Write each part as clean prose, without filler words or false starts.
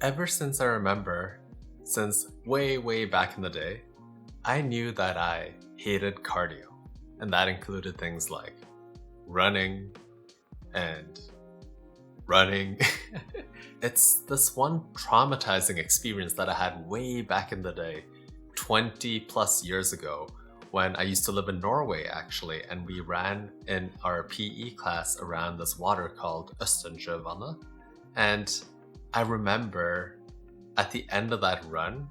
Ever since I remember, since way back in the day, I knew that I hated cardio. And that included things like running and running. It's this one traumatizing experience that I had way back in the day, 20 plus years ago, when I used to live in Norway actually, and we ran in our PE class around this water called Østensjøvannet. And I remember at the end of that run,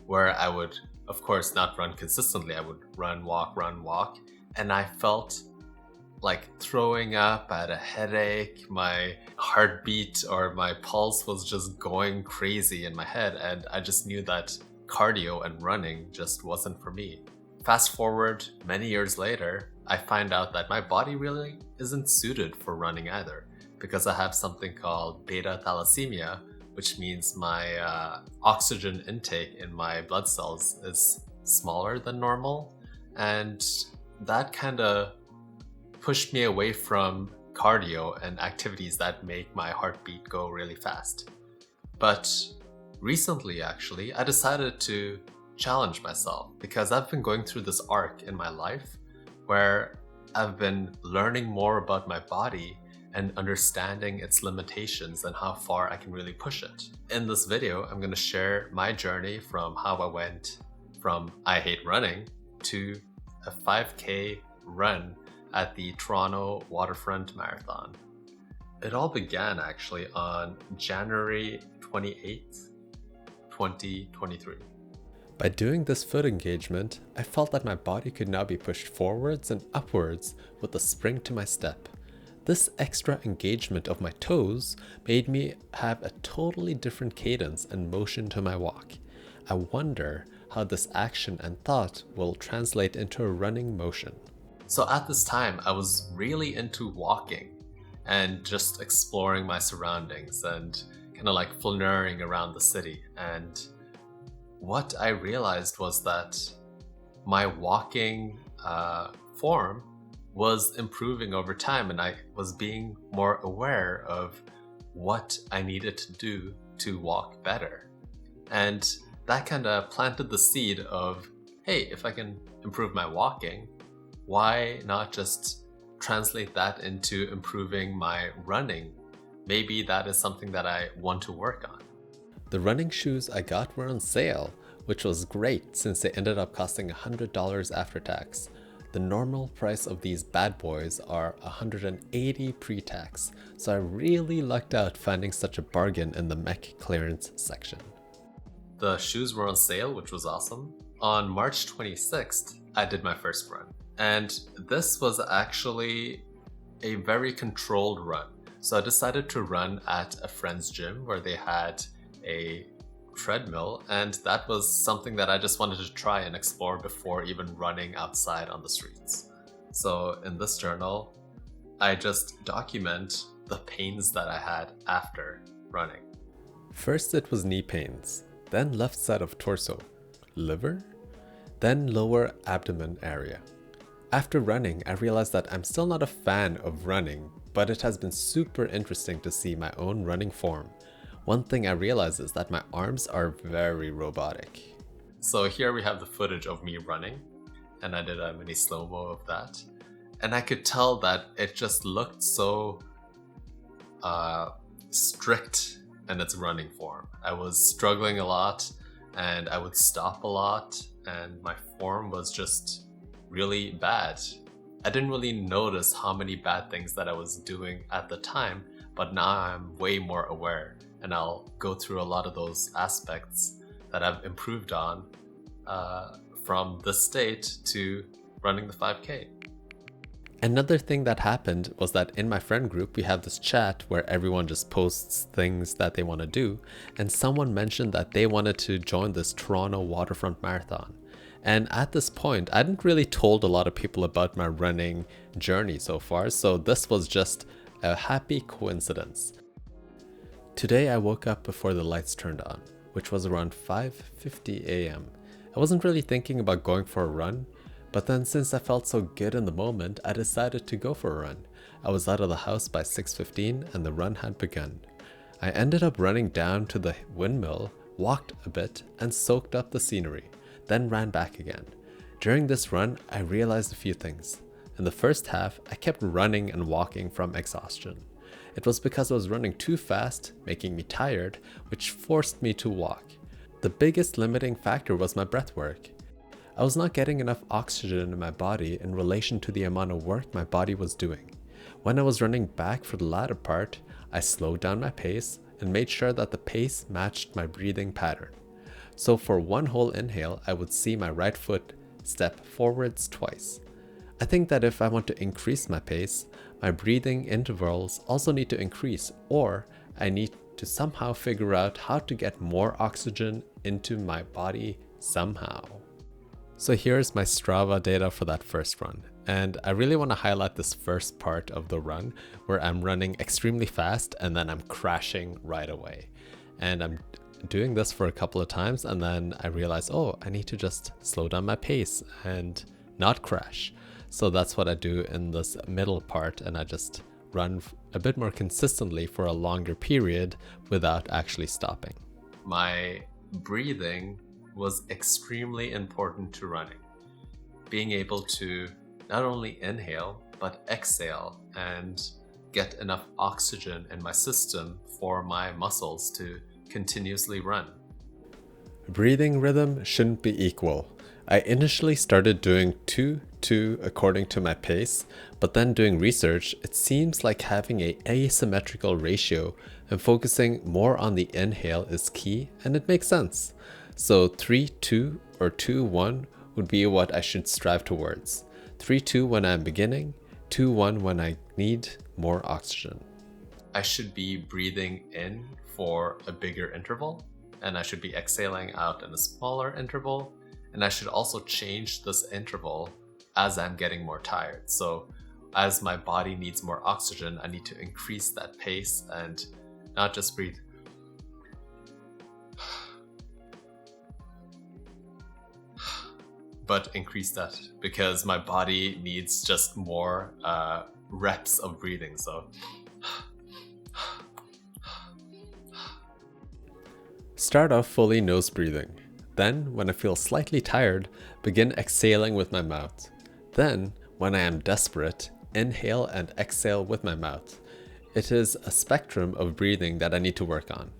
where I would, of course, not run consistently, I would run, walk, and I felt like throwing up, I had a headache, my heartbeat or my pulse was just going crazy in my head, and I just knew that cardio and running just wasn't for me. Fast forward many years later, I find out that my body really isn't suited for running either, because I have something called beta thalassemia, which means my oxygen intake in my blood cells is smaller than normal, and that kind of pushed me away from cardio and activities that make my heartbeat go really fast. But recently, actually, I decided to challenge myself because I've been going through this arc in my life where I've been learning more about my body and understanding its limitations and how far I can really push it. In this video, I'm going to share my journey from how I went from I hate running to a 5K run at the Toronto Waterfront Marathon. It all began actually on January 28th, 2023. By doing this foot engagement, I felt that my body could now be pushed forwards and upwards with a spring to my step. This extra engagement of my toes made me have a totally different cadence and motion to my walk. I wonder how this action and thought will translate into a running motion. So at this time, I was really into walking and just exploring my surroundings and kind of like flaneuring around the city. And what I realized was that my walking form was improving over time, and I was being more aware of what I needed to do to walk better. And that kind of planted the seed of, hey, if I can improve my walking, why not just translate that into improving my running? Maybe that is something that I want to work on. The running shoes I got were on sale, which was great since they ended up costing $100 after tax. The normal price of these bad boys are $180 pre-tax, so I really lucked out finding such a bargain in the mech clearance section. The shoes were on sale, which was awesome. On March 26th, I did my first run. And this was actually a very controlled run. So I decided to run at a friend's gym where they had a treadmill, and that was something that I just wanted to try and explore before even running outside on the streets. So in this journal, I just document the pains that I had after running. First it was knee pains, then left side of torso, liver, then lower abdomen area. After running, I realized that I'm still not a fan of running, but it has been super interesting to see my own running form. One thing I realized is that my arms are very robotic. So here we have the footage of me running, and I did a mini slow-mo of that. And I could tell that it just looked so strict in its running form. I was struggling a lot, and I would stop a lot, and my form was just really bad. I didn't really notice how many bad things that I was doing at the time, but now I'm way more aware, and I'll go through a lot of those aspects that I've improved on from this state to running the 5K. Another thing that happened was that in my friend group, we have this chat where everyone just posts things that they want to do, and someone mentioned that they wanted to join this Toronto Waterfront Marathon. And at this point, I hadn't really told a lot of people about my running journey so far, so this was just a happy coincidence. Today I woke up before the lights turned on, which was around 5:50 a.m. I wasn't really thinking about going for a run, but then since I felt so good in the moment, I decided to go for a run. I was out of the house by 6:15 and the run had begun. I ended up running down to the windmill, walked a bit, and soaked up the scenery, then ran back again. During this run, I realized a few things. In the first half, I kept running and walking from exhaustion. It was because I was running too fast, making me tired, which forced me to walk. The biggest limiting factor was my breath work. I was not getting enough oxygen in my body in relation to the amount of work my body was doing. When I was running back for the latter part, I slowed down my pace and made sure that the pace matched my breathing pattern. So for one whole inhale, I would see my right foot step forwards twice. I think that if I want to increase my pace, my breathing intervals also need to increase, or I need to somehow figure out how to get more oxygen into my body somehow. So here's my Strava data for that first run. And I really want to highlight this first part of the run where I'm running extremely fast and then I'm crashing right away. And I'm doing this for a couple of times and then I realize, oh, I need to just slow down my pace and not crash. So that's what I do in this middle part, and I just run a bit more consistently for a longer period without actually stopping. My breathing was extremely important to running. Being able to not only inhale, but exhale and get enough oxygen in my system for my muscles to continuously run. Breathing rhythm shouldn't be equal. I initially started doing 2-2 according to my pace, but then doing research, it seems like having an asymmetrical ratio and focusing more on the inhale is key, and it makes sense. So 3-2 or 2-1 would be what I should strive towards. 3-2 when I'm beginning, 2-1 when I need more oxygen. I should be breathing in for a bigger interval, and I should be exhaling out in a smaller interval. And I should also change this interval as I'm getting more tired. So as my body needs more oxygen, I need to increase that pace and not just breathe, but increase that because my body needs just more reps of breathing. So start off fully nose breathing. Then, when I feel slightly tired, begin exhaling with my mouth. Then, when I am desperate, inhale and exhale with my mouth. It is a spectrum of breathing that I need to work on.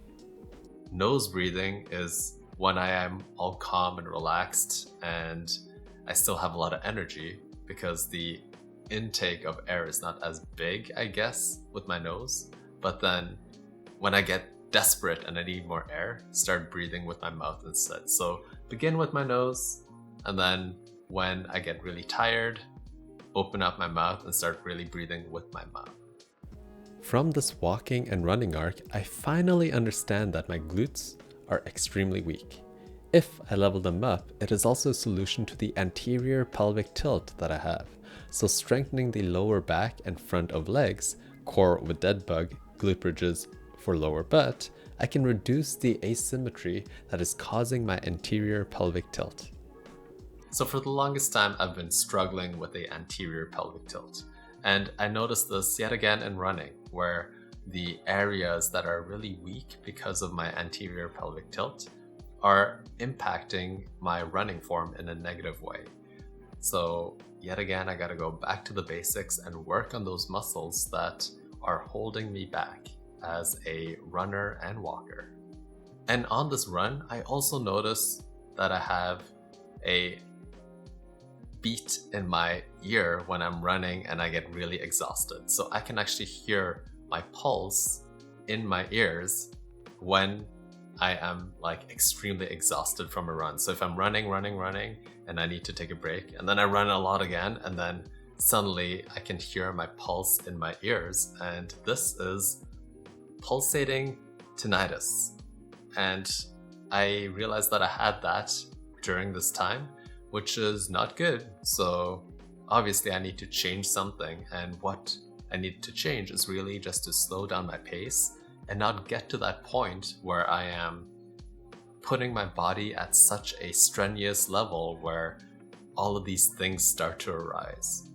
Nose breathing is when I am all calm and relaxed and I still have a lot of energy because the intake of air is not as big, I guess, with my nose. But then when I get desperate and I need more air, start breathing with my mouth instead. So begin with my nose, and then when I get really tired, open up my mouth and start really breathing with my mouth. From this walking and running arc, I finally understand that my glutes are extremely weak. If I level them up, it is also a solution to the anterior pelvic tilt that I have. So strengthening the lower back and front of legs, core with dead bug, glute bridges for lower butt, I can reduce the asymmetry that is causing my anterior pelvic tilt. So for the longest time, I've been struggling with the anterior pelvic tilt. And I noticed this yet again in running, where the areas that are really weak because of my anterior pelvic tilt are impacting my running form in a negative way. So yet again, I gotta go back to the basics and work on those muscles that are holding me back as a runner and walker. And on this run, I also notice that I have a beat in my ear when I'm running and I get really exhausted. So I can actually hear my pulse in my ears when I am like extremely exhausted from a run. So if I'm running and I need to take a break and then I run a lot again and then suddenly I can hear my pulse in my ears, and this is pulsating tinnitus. And I realized that I had that during this time, which is not good. So obviously I need to change something, and what I need to change is really just to slow down my pace and not get to that point where I am putting my body at such a strenuous level where all of these things start to arise.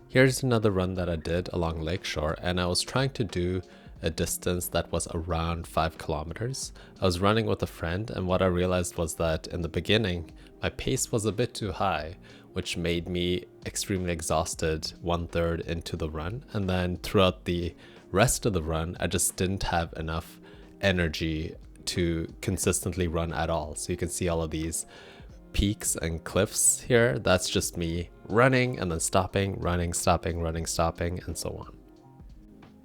Here's another run that I did along Lakeshore, and I was trying to do a distance that was around 5 kilometers. I was running with a friend, and what I realized was that in the beginning, my pace was a bit too high, which made me extremely exhausted 1/3 into the run. And then throughout the rest of the run, I just didn't have enough energy to consistently run at all. So you can see all of these peaks and cliffs here. That's just me running and then stopping, running, stopping, running, stopping, and so on.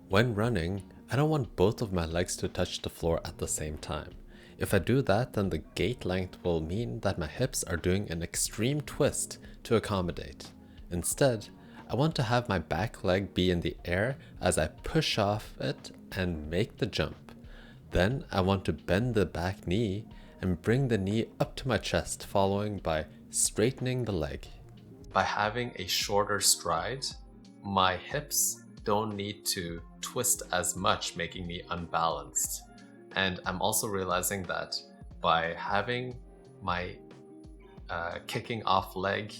When running, I don't want both of my legs to touch the floor at the same time. If I do that, then the gait length will mean that my hips are doing an extreme twist to accommodate. Instead, I want to have my back leg be in the air as I push off it and make the jump. Then I want to bend the back knee and bring the knee up to my chest, following by straightening the leg. By having a shorter stride, my hips don't need to twist as much, making me unbalanced. And I'm also realizing that by having my kicking off leg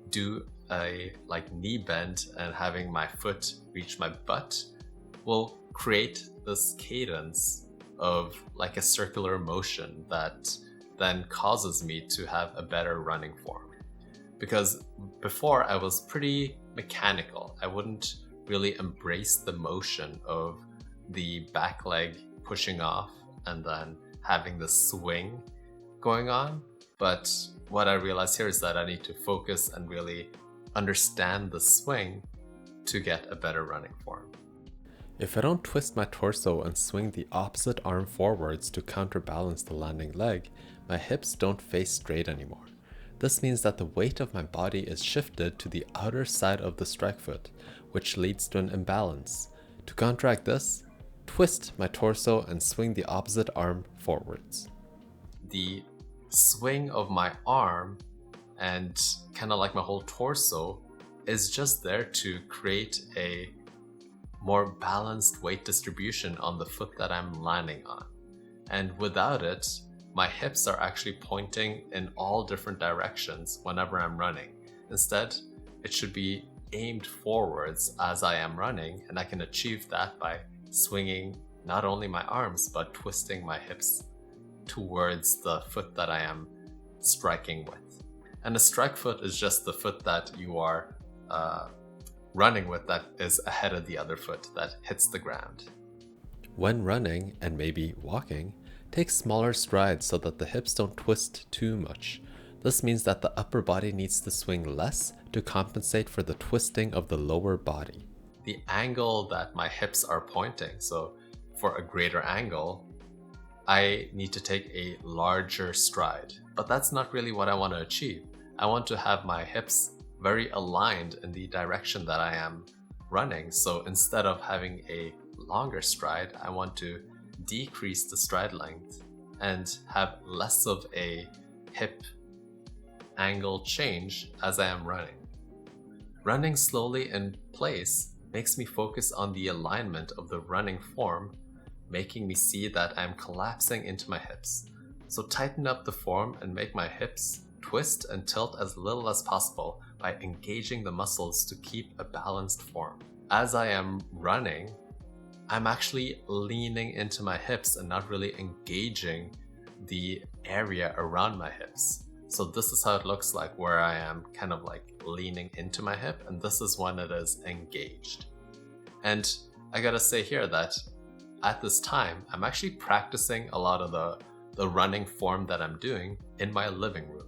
do a knee bend and having my foot reach my butt will create this cadence of like a circular motion that then causes me to have a better running form. Because before I was pretty mechanical. I wouldn't really embrace the motion of the back leg pushing off and then having the swing going on. But what I realized here is that I need to focus and really understand the swing to get a better running form. If I don't twist my torso and swing the opposite arm forwards to counterbalance the landing leg, my hips don't face straight anymore. This means that the weight of my body is shifted to the outer side of the strike foot, which leads to an imbalance. To counteract this, twist my torso and swing the opposite arm forwards. The swing of my arm and kind of like my whole torso is just there to create a more balanced weight distribution on the foot that I'm landing on. And without it, my hips are actually pointing in all different directions whenever I'm running. Instead, it should be aimed forwards as I am running, and I can achieve that by swinging not only my arms, but twisting my hips towards the foot that I am striking with. And a strike foot is just the foot that you are running with that is ahead of the other foot that hits the ground. When running, and maybe walking, take smaller strides so that the hips don't twist too much. This means that the upper body needs to swing less to compensate for the twisting of the lower body. The angle that my hips are pointing, so for a greater angle, I need to take a larger stride. But that's not really what I want to achieve. I want to have my hips very aligned in the direction that I am running. So instead of having a longer stride, I want to decrease the stride length and have less of a hip angle change as I am running. Running slowly in place makes me focus on the alignment of the running form, making me see that I'm collapsing into my hips. So tighten up the form and make my hips twist and tilt as little as possible by engaging the muscles to keep a balanced form. As I am running, I'm actually leaning into my hips and not really engaging the area around my hips. So this is how it looks like, where I am kind of like leaning into my hip, and this is when it is engaged. And I gotta say here that at this time, I'm actually practicing a lot of the running form that I'm doing in my living room.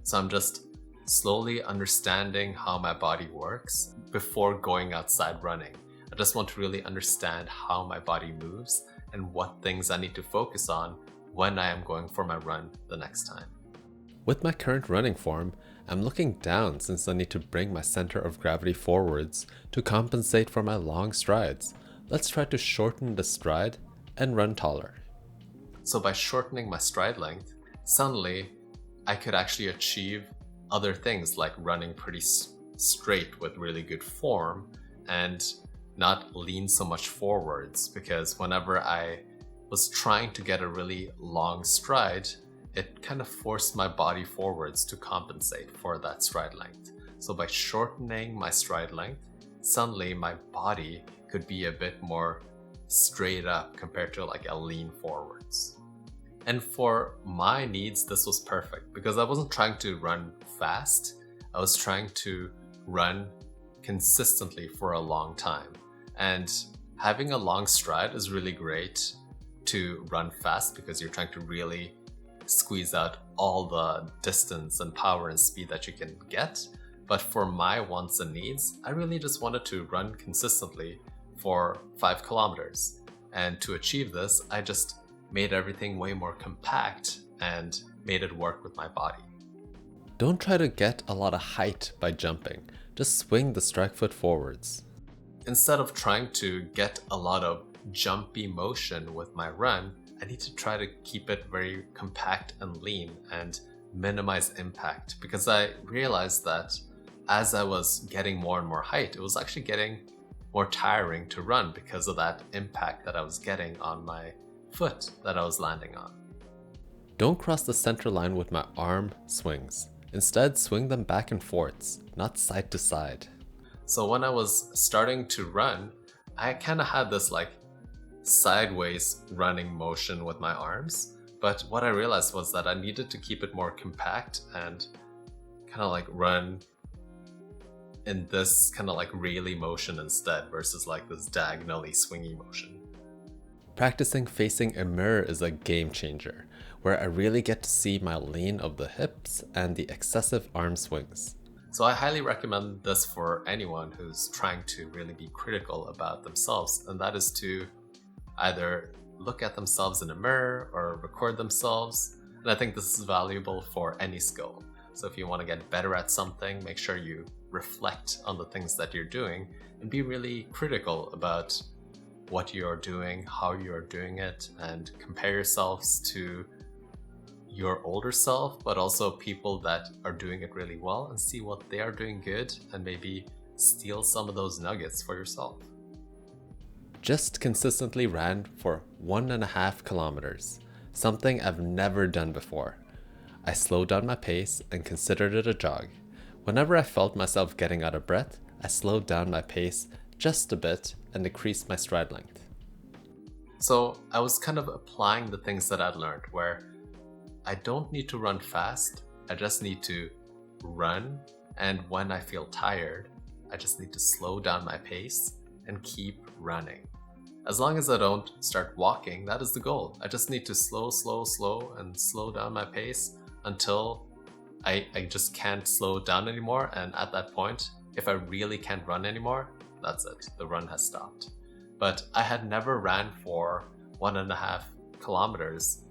So I'm just slowly understanding how my body works before going outside running. I just want to really understand how my body moves and what things I need to focus on when I am going for my run the next time. With my current running form, I'm looking down since I need to bring my center of gravity forwards to compensate for my long strides. Let's try to shorten the stride and run taller. So by shortening my stride length, suddenly I could actually achieve other things like running pretty straight with really good form and not lean so much forwards, because whenever I was trying to get a really long stride, it kind of forced my body forwards to compensate for that stride length. So by shortening my stride length, suddenly my body could be a bit more straight up compared to like a lean forwards. And for my needs, this was perfect because I wasn't trying to run fast. I was trying to run consistently for a long time. And having a long stride is really great to run fast because you're trying to really squeeze out all the distance and power and speed that you can get. But for my wants and needs, I really just wanted to run consistently for 5 kilometers. And to achieve this, I just made everything way more compact and made it work with my body. Don't try to get a lot of height by jumping. Just swing the strike foot forwards. Instead of trying to get a lot of jumpy motion with my run, I need to try to keep it very compact and lean and minimize impact, because I realized that as I was getting more and more height, it was actually getting more tiring to run because of that impact that I was getting on my foot that I was landing on. Don't cross the center line with my arm swings. Instead, swing them back and forths, not side to side. So when I was starting to run, I kind of had this like sideways running motion with my arms. But what I realized was that I needed to keep it more compact and kind of like run in this kind of like really motion instead versus like this diagonally swingy motion. Practicing facing a mirror is a game changer, where I really get to see my lean of the hips and the excessive arm swings. So I highly recommend this for anyone who's trying to really be critical about themselves, and that is to either look at themselves in a mirror or record themselves. And I think this is valuable for any skill. So if you want to get better at something, make sure you reflect on the things that you're doing and be really critical about what you're doing, how you're doing it, and compare yourselves to your older self, but also people that are doing it really well, and see what they are doing good and maybe steal some of those nuggets for yourself. Just consistently ran for 1.5 kilometers, something I've never done before. I slowed down my pace and considered it a jog. Whenever I felt myself getting out of breath, I slowed down my pace just a bit and decreased my stride length. So I was kind of applying the things that I'd learned, where I don't need to run fast, I just need to run, and when I feel tired, I just need to slow down my pace and keep running. As long as I don't start walking, that is the goal. I just need to slow down my pace until I just can't slow down anymore, and at that point, if I really can't run anymore, that's it, the run has stopped. But I had never ran for 1.5 kilometers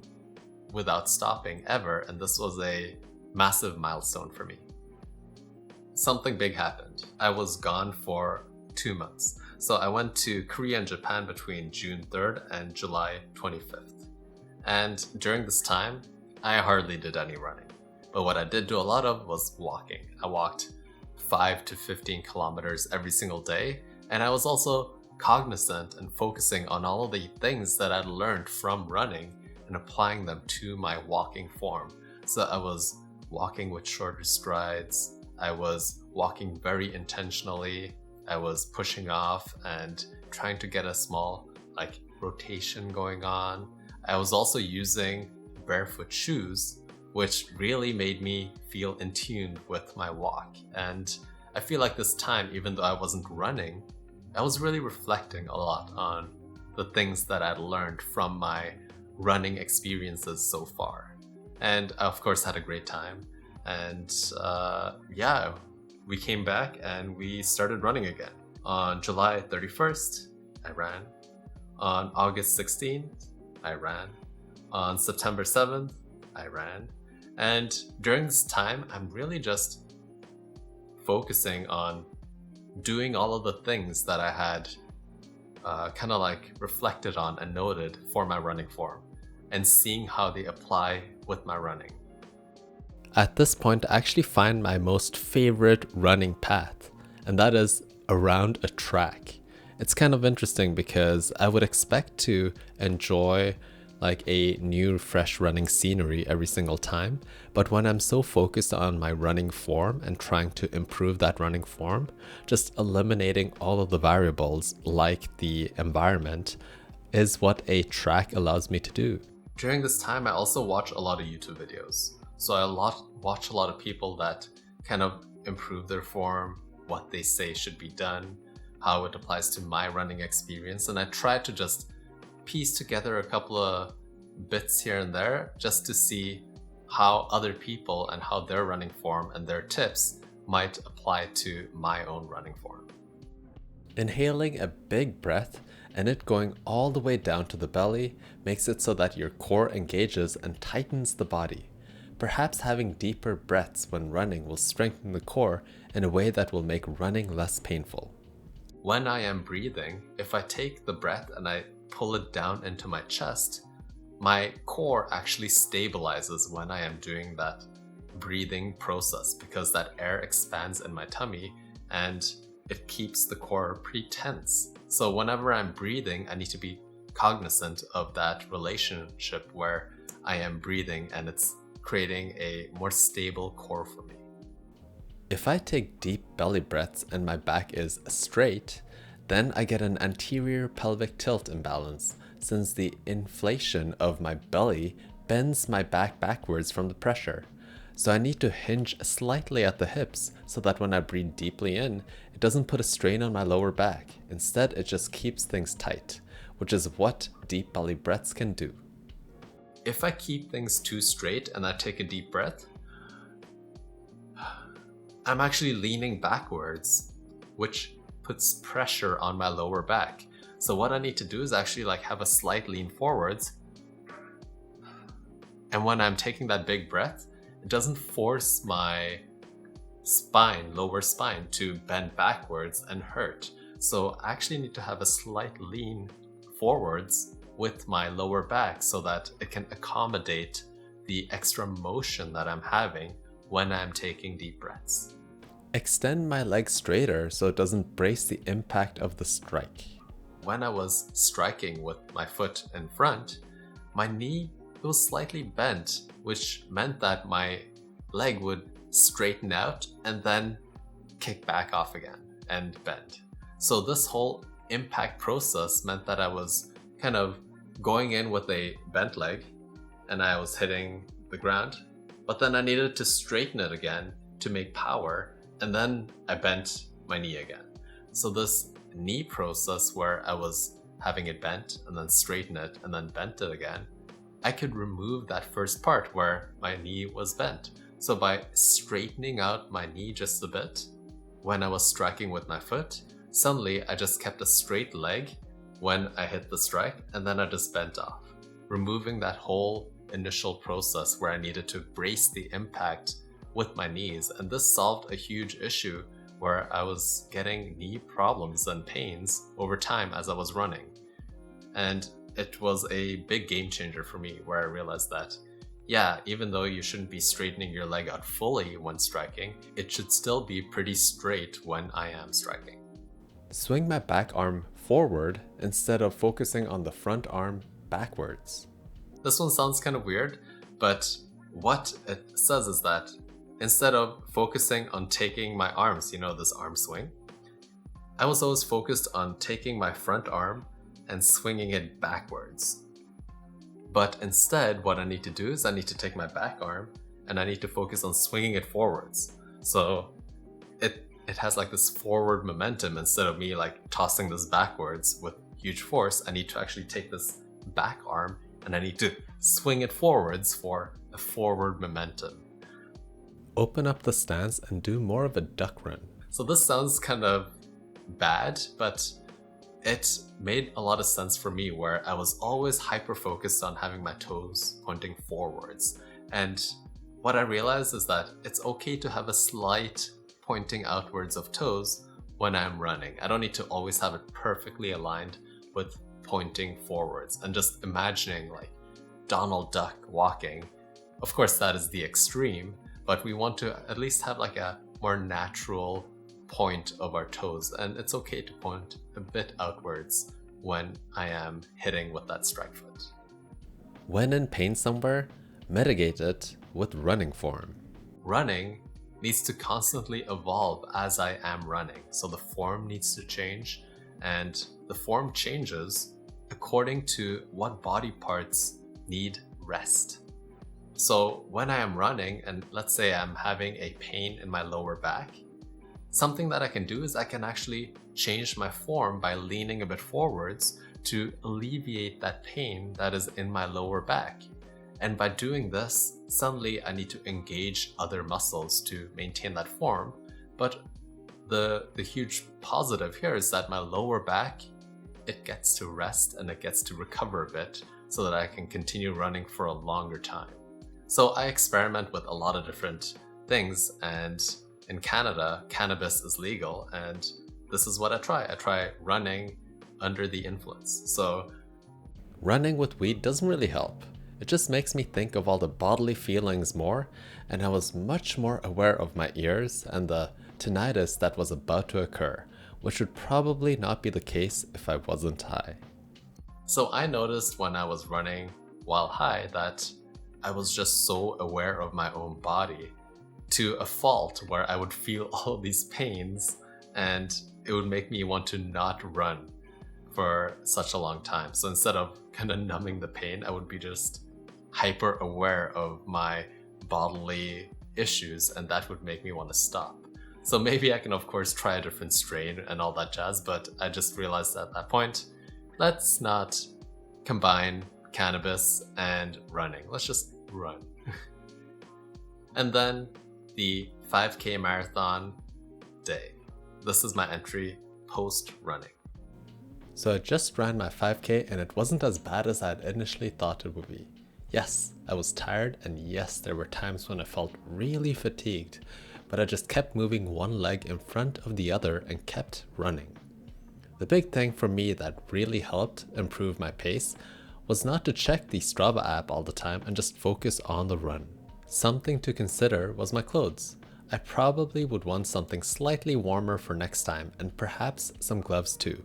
without stopping ever, and this was a massive milestone for me. Something big happened. I was gone for 2 months. So I went to Korea and Japan between June 3rd and July 25th. And during this time, I hardly did any running. But what I did do a lot of was walking. I walked 5 to 15 kilometers every single day, and I was also cognizant and focusing on all of the things that I'd learned from running and applying them to my walking form. So I was walking with shorter strides, I was walking very intentionally, I was pushing off and trying to get a small like rotation going on. I was also using barefoot shoes, which really made me feel in tune with my walk. And I feel like this time, even though I wasn't running, I was really reflecting a lot on the things that I'd learned from my running experiences so far. And I, of course, had a great time. And yeah, we came back and we started running again. On July 31st, I ran. On August 16th, I ran. On September 7th, I ran. And during this time, I'm really just focusing on doing all of the things that I had kind of like reflected on and noted for my running form, and seeing how they apply with my running. At this point, I actually find my most favorite running path, and that is around a track. It's kind of interesting because I would expect to enjoy like a new fresh running scenery every single time, but when I'm so focused on my running form and trying to improve that running form, just eliminating all of the variables like the environment, is what a track allows me to do. During this time, I also watch a lot of YouTube videos. So I watch a lot of people that kind of improve their form, what they say should be done, how it applies to my running experience. And I try to just piece together a couple of bits here and there just to see how other people and how their running form and their tips might apply to my own running form. Inhaling a big breath and it going all the way down to the belly makes it so that your core engages and tightens the body. Perhaps having deeper breaths when running will strengthen the core in a way that will make running less painful. When I am breathing, if I take the breath and I pull it down into my chest, my core actually stabilizes when I am doing that breathing process because that air expands in my tummy and it keeps the core pretty tense. So whenever I'm breathing, I need to be cognizant of that relationship where I am breathing and it's creating a more stable core for me. If I take deep belly breaths and my back is straight, then I get an anterior pelvic tilt imbalance since the inflation of my belly bends my back backwards from the pressure. So I need to hinge slightly at the hips so that when I breathe deeply in, it doesn't put a strain on my lower back. Instead, it just keeps things tight, which is what deep belly breaths can do. If I keep things too straight and I take a deep breath, I'm actually leaning backwards, which puts pressure on my lower back. So what I need to do is actually have a slight lean forwards. And when I'm taking that big breath, it doesn't force my spine, lower spine, to bend backwards and hurt. So I actually need to have a slight lean forwards with my lower back so that it can accommodate the extra motion that I'm having when I'm taking deep breaths. Extend my legs straighter so it doesn't brace the impact of the strike. When I was striking with my foot in front, my knee was slightly bent, which meant that my leg would straighten out and then kick back off again and bend. So this whole impact process meant that I was kind of going in with a bent leg and I was hitting the ground, but then I needed to straighten it again to make power, and then I bent my knee again. So this knee process where I was having it bent and then straighten it and then bent it again, I could remove that first part where my knee was bent. So by straightening out my knee just a bit, when I was striking with my foot, suddenly I just kept a straight leg when I hit the strike and then I just bent off, removing that whole initial process where I needed to brace the impact with my knees. And this solved a huge issue where I was getting knee problems and pains over time as I was running. And it was a big game changer for me where I realized that, yeah, even though you shouldn't be straightening your leg out fully when striking, it should still be pretty straight when I am striking. Swing my back arm forward instead of focusing on the front arm backwards. This one sounds kind of weird, but what it says is that instead of focusing on taking my arms, this arm swing, I was always focused on taking my front arm and swinging it backwards. But instead, what I need to do is I need to take my back arm and I need to focus on swinging it forwards. So it has this forward momentum instead of me tossing this backwards with huge force. I need to actually take this back arm and I need to swing it forwards for a forward momentum. Open up the stance and do more of a duck run. So this sounds kind of bad, but it made a lot of sense for me where I was always hyper focused on having my toes pointing forwards. And what I realized is that it's okay to have a slight pointing outwards of toes when I'm running. I don't need to always have it perfectly aligned with pointing forwards and just imagining Donald Duck walking. Of course, that is the extreme, but we want to at least have a more natural point of our toes, and it's okay to point a bit outwards when I am hitting with that strike foot. When in pain somewhere, mitigate it with running form. Running needs to constantly evolve as I am running, so the form needs to change, and the form changes according to what body parts need rest. So when I am running and let's say I'm having a pain in my lower back, something that I can do is I can actually change my form by leaning a bit forwards to alleviate that pain that is in my lower back. And by doing this, suddenly I need to engage other muscles to maintain that form. But the huge positive here is that my lower back, it gets to rest and it gets to recover a bit so that I can continue running for a longer time. So I experiment with a lot of different things, and in Canada, cannabis is legal, and this is what I try. I try running under the influence. So running with weed doesn't really help. It just makes me think of all the bodily feelings more, and I was much more aware of my ears and the tinnitus that was about to occur, which would probably not be the case if I wasn't high. So I noticed when I was running while high that I was just so aware of my own body to a fault where I would feel all these pains and it would make me want to not run for such a long time. So instead of kind of numbing the pain, I would be just hyper aware of my bodily issues, and that would make me want to stop. So maybe I can of course try a different strain and all that jazz, but I just realized at that point, let's not combine cannabis and running. Let's just run. And then the 5K marathon day. This is my entry post running. So I just ran my 5K and it wasn't as bad as I had initially thought it would be. Yes, I was tired, and yes, there were times when I felt really fatigued, but I just kept moving one leg in front of the other and kept running. The big thing for me that really helped improve my pace was not to check the Strava app all the time and just focus on the run. Something to consider was my clothes. I probably would want something slightly warmer for next time, and perhaps some gloves too.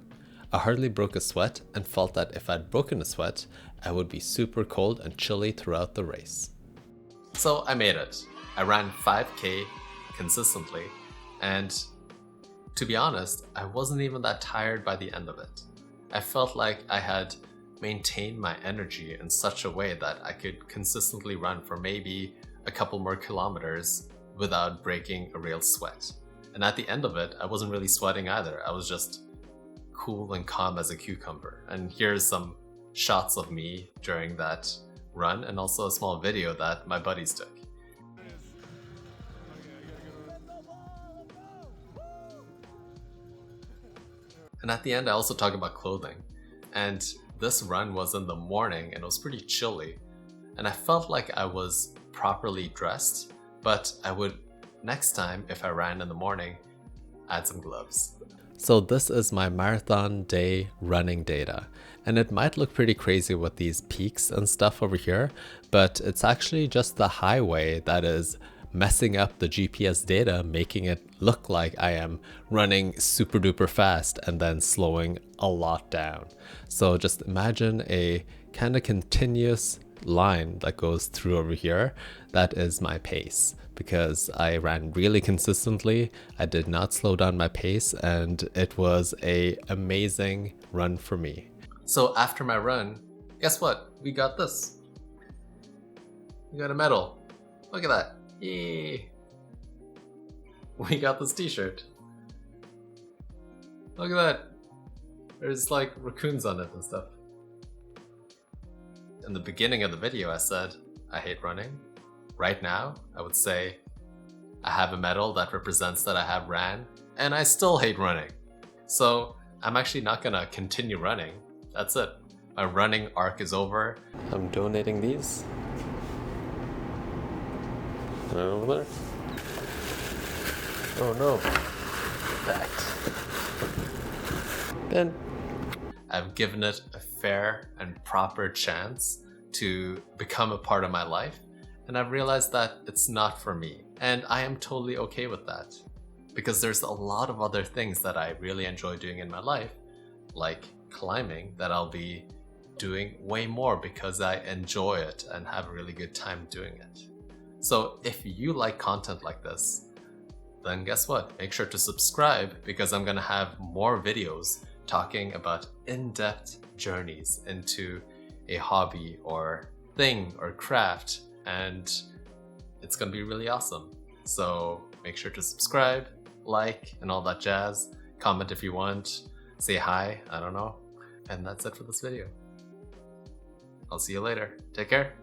I hardly broke a sweat and felt that if I'd broken a sweat, I would be super cold and chilly throughout the race. So I made it. I ran 5K consistently, and to be honest, I wasn't even that tired by the end of it. I felt like I had maintained my energy in such a way that I could consistently run for maybe a couple more kilometers without breaking a real sweat. And at the end of it, I wasn't really sweating either. I was just cool and calm as a cucumber. And here's some shots of me during that run, and also a small video that my buddies took. And at the end, I also talk about clothing. And this run was in the morning and it was pretty chilly. And I felt like I was properly dressed, but I would, next time, if I ran in the morning, add some gloves. So this is my marathon day running data, and it might look pretty crazy with these peaks and stuff over here, but it's actually just the highway that is messing up the GPS data, making it look like I am running super duper fast and then slowing a lot down. So just imagine a kind of continuous line that goes through over here. That is my pace, because I ran really consistently. I did not slow down my pace, and it was an amazing run for me. So after my run, guess what? We got this. We got a medal. Look at that. Yay! We got this t-shirt. Look at that. There's like raccoons on it and stuff. In the beginning of the video, I said, I hate running. Right now, I would say, I have a medal that represents that I have ran, and I still hate running. So I'm actually not gonna continue running. That's it. My running arc is over. I'm donating these. Right over there. Oh no. That. Then I've given it a fair and proper chance to become a part of my life, and I've realized that it's not for me. And I am totally okay with that, because there's a lot of other things that I really enjoy doing in my life, like climbing, that I'll be doing way more because I enjoy it and have a really good time doing it. So if you like content like this, then guess what? Make sure to subscribe, because I'm gonna have more videos talking about in-depth journeys into a hobby or thing or craft, and it's gonna be really awesome. So make sure to subscribe, like, and all that jazz. Comment if you want, say hi, I don't know. And that's it for this video. I'll see you later. Take care.